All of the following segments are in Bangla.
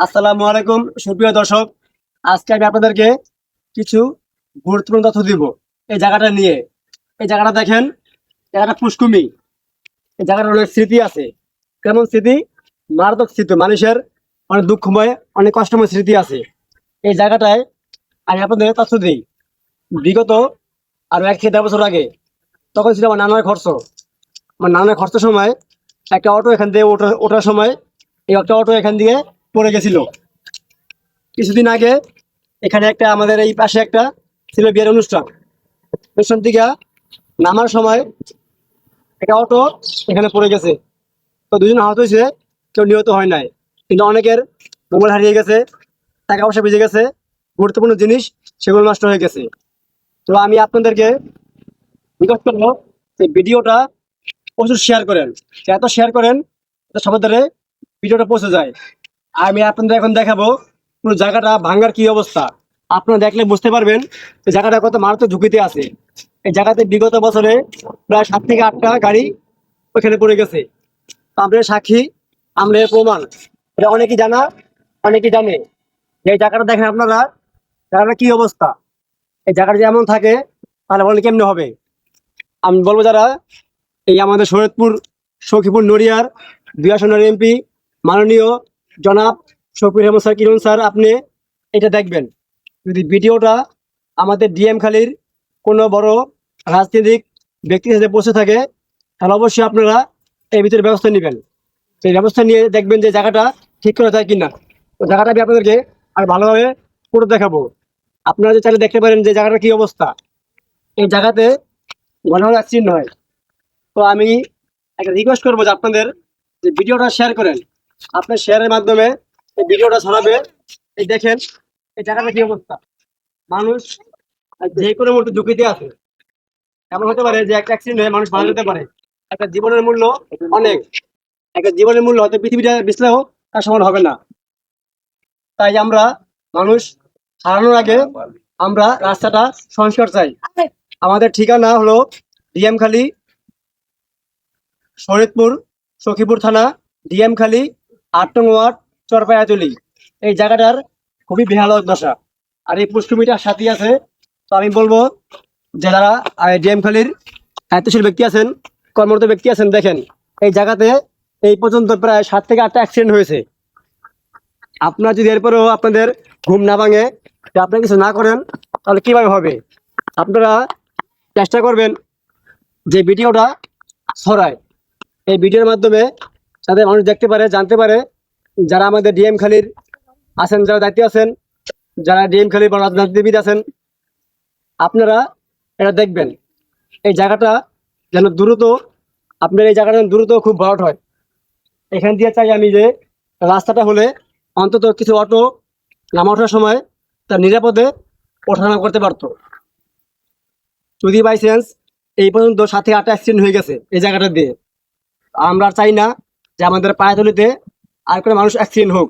আসসালামু আলাইকুম সুপ্রিয় দর্শক। আজকে আমি আপনাদেরকে কিছু গুরুত্বপূর্ণ তথ্য দিব এই জায়গাটা নিয়ে। এই জায়গাটা দেখেন, জায়গাটা পুষ্কুমি। এই জায়গাটার অনেক স্মৃতি আছে। কেমন স্মৃতি? মারাত্মক স্মৃতি, মানুষের অনেক দুঃখময়, অনেক কষ্টময় স্মৃতি আছে এই জায়গাটায়। আমি আপনাদের তথ্য দিই। বিগত আরো 1 থেকে 1.5 বছর আগে, তখন ছিল আমার নানার খরচ। আমার নানার খরচের সময় একটা অটো এখান থেকে ওঠার সময় এই একটা অটো এখান দিয়ে পড়ে গেছিল। কিছুদিন আগে এখানে একটা আমাদের এই পাশে একটা ছিল বিয়ের অনুষ্ঠান। অনুষ্ঠান থেকে নামার সময় একটা অটো এখানে পড়ে গেছে। তো দুজন আহত হয়েছে, কেউ নিহত হয় নাই। কিন্তু অনেকের মোবাইল হারিয়ে গেছে, টাকা পয়সা বেজে গেছে, গুরুত্বপূর্ণ জিনিস সেগুলো নষ্ট হয়ে গেছে। তো আমি আপনাদেরকে রিকোয়েস্ট করবো যে ভিডিওটা প্রচুর শেয়ার করেন। এত শেয়ার করেন সবার দ্বারা ভিডিওটা পৌঁছে যায়। আমি আপনাদের এখন দেখাবো পুরো জায়গাটা ভাঙ্গার কি অবস্থা। আপনারা দেখলে বুঝতে পারবেন যে জায়গাটা কত মারাত্মক ঝুঁকিতে আছে। এই জায়গাতে বিগত বছরে প্রায় 7 থেকে 8টা গাড়ি ওখানে পড়ে গেছে। তো আমরা সাক্ষী, আমরা এর প্রমাণ। এটা অনেকেই জানা, অনেকেই জানে যে এই জায়গাটা দেখেন আপনারা, জায়গাটা কি অবস্থা। এই জায়গাটা যেমন থাকে তাহলে বলেন কেমনে হবে। আমি বলবো যারা এই আমাদের শরীয়তপুর সখীপুর নড়িয়ার 2 আসনের এমপি মাননীয় জনাব শফির রহমান স্যার, কিরণ স্যার, আপনি এটা দেখবেন। যদি ভিডিওটা আমাদের ডিএম খালির কোনো বড় রাজনৈতিক ব্যক্তির সাথে পৌঁছে থাকে, তাহলে অবশ্যই আপনারা এই ভিতরে ব্যবস্থা নেবেন। সেই ব্যবস্থা নিয়ে দেখবেন যে জায়গাটা ঠিক করা যায় কিনা। তো জায়গাটা আমি আপনাদেরকে আর ভালোভাবে পুরো দেখাবো। আপনারা যে চাইলে দেখতে পারেন যে জায়গাটা কি অবস্থা। এই জায়গাতে ঘন ঘন অ্যাক্সিডেন্ট হয়। তো আমি একটা রিকোয়েস্ট করবো যে আপনাদের যে ভিডিওটা শেয়ার করেন। আপনার শেয়ারের মাধ্যমে এই ভিডিওটা ছড়াবে। এই দেখেন এই জায়গাটা কি অবস্থা। মানুষ যে কোনো মুহূর্তে ঝুঁকিতে আছে। এমন হতে পারে যে একটা অ্যাক্সিডেন্ট হয়ে মানুষ মারা যেতে পারে। একটা জীবনের মূল্য অনেক। একটা জীবনের মূল্য হয়তো পৃথিবীটা বেচলেও তার সমান হবে না। তাই আমরা মানুষ হারানোর আগে আমরা রাস্তাটা সংস্কার চাই। আমাদের ঠিকানা হলো ডিএমখালি, শরীয়তপুর সখীপুর থানা, ডিএমখালি, 8 নং ওয়ার্ড, চরপায়াতলি। এই জায়গাটার খুবই বেহাল দশা। আর এই পুষ্কুমিটার সাথে আছে। তো আমি বলবো যে যারা ডিএমখালির দায়িত্বশীল ব্যক্তি আছেন, কর্মরত ব্যক্তি আছেন, দেখেন এই জায়গাতে এই পর্যন্ত প্রায় 7 থেকে 8টা অ্যাক্সিডেন্ট হয়েছে। আপনার যদি এরপরেও আপনাদের ঘুম না ভাঙে, যে আপনারা কিছু না করেন, তাহলে কিভাবে হবে? আপনারা চেষ্টা করবেন যে ভিডিওটা ছড়ায়। এই ভিডিওর মাধ্যমে যাতে মানুষ দেখতে পারে, জানতে পারে, যারা আমাদের ডিএম খালির আছেন, যারা দায়িত্বে আছেন, যারা ডিএম খালির বড় রাজনীতিবিদ আছেন, আপনারা এটা দেখবেন। এই জায়গাটা যেন দ্রুত, আপনার এই জায়গাটা যেন দ্রুত খুব ভরাট হয়। এখান দিয়ে চাই আমি যে রাস্তাটা হলে অন্তত কিছু অটো নামা ওঠার সময় তার নিরাপদে ওঠানামা করতে পারতো। যদি বাই চান্স এই পর্যন্ত 7 থেকে 8টা অ্যাক্সিডেন্ট হয়ে গেছে এই জায়গাটা দিয়ে, আমরা চাই না যে আমাদের পায়াতলিতে আর কোনো মানুষ অ্যাক্সিডেন্ট হোক।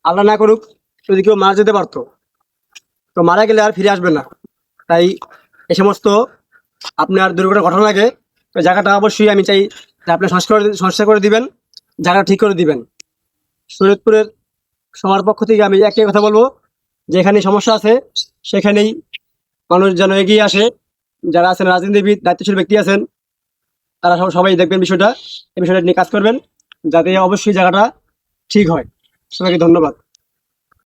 আল্লাহ না করুক যদি কেউ মারা যেতে পারতো, তো মারা গেলে আর ফিরে আসবে না। তাই এই সমস্ত আপনার দুর্ঘটনা ঘটনা আগে তো জায়গাটা অবশ্যই আমি চাই যে আপনি সংস্কার করে দিবেন, জায়গাটা ঠিক করে দিবেন। শরীয়তপুরের সবার পক্ষ থেকে আমি একটাই কথা বলবো, যেখানে সমস্যা আছে সেখানেই মানুষ যেন এগিয়ে আসে। যারা আছেন রাজনীতিবিদ, দায়িত্বশীল ব্যক্তি আছেন, তারা সবাই দেখবেন বিষয়টা, এই বিষয়টা নিয়ে কাজ করবেন যাতে অবশ্যই জায়গাটা ঠিক হয়। সবাইকে ধন্যবাদ।